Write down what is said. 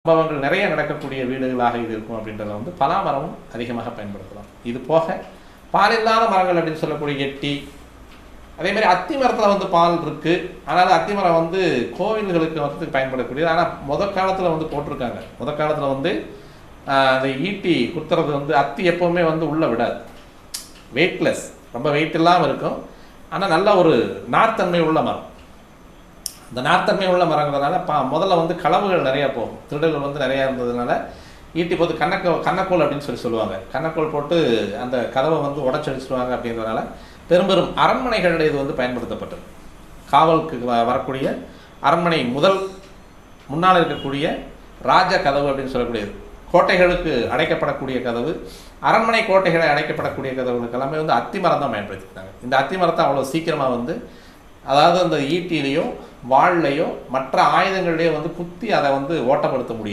சம்பவங்கள் நிறைய நடக்கக்கூடிய வீடுகளாக இது இருக்கும் அப்படின்றத வந்து பலா மரமும் அதிகமாக பயன்படுத்தலாம். இது போக பால் இல்லாத மரங்கள் அப்படின்னு சொல்லக்கூடிய எட்டி, அதே மாதிரி அத்தி மரத்தில் வந்து பால் இருக்குது. ஆனாலும் அத்தி மரம் வந்து கோவில்களுக்கு வந்து பயன்படக்கூடியது. ஆனால் காலத்தில் வந்து போட்டிருக்காங்க. காலத்தில் வந்து அந்த ஈட்டி குத்துறது வந்து அத்தி எப்போவுமே வந்து உள்ளே விடாது, வெயிட்லெஸ், ரொம்ப வெயிட் இல்லாமல் இருக்கும். ஆனால் நல்ல ஒரு நார்த்தன்மை உள்ள மரம். இந்த நார்த்தன்மை உள்ள மரங்கிறதுனால முதல்ல வந்து களவுகள் நிறையா போகும், திருடர்கள் வந்து நிறையா இருந்ததுனால ஈட்டி போட்டு கண்ணக்கோல் அப்படின்னு சொல்லுவாங்க. கண்ணக்கோல் போட்டு அந்த கதவை வந்து உடச்சடிச்சிடுவாங்க. அப்படின்றதுனால பெரும்பெரும் அரண்மனைகளில் இது வந்து பயன்படுத்தப்பட்டது. காவலுக்கு வரக்கூடிய அரண்மனை முன்னால் இருக்கக்கூடிய ராஜ கதவு அப்படின்னு சொல்லக்கூடியது, கோட்டைகளுக்கு அடைக்கப்படக்கூடிய கதவு, அரண்மனை கோட்டைகளை அடைக்கப்படக்கூடிய கதவுகளுக்கு எல்லாமே வந்து அத்தி மரம் தான் பயன்படுத்திட்டாங்க. இந்த அத்தி மரத்தை அவ்வளோ சீக்கிரமாக வந்து, அதாவது அந்த ஈட்டிலேயோ வாள்லையோ மற்ற ஆயுதங்கள்லேயோ வந்து குத்தி அதை வந்து ஓட்டப்படுத்த முடியாது.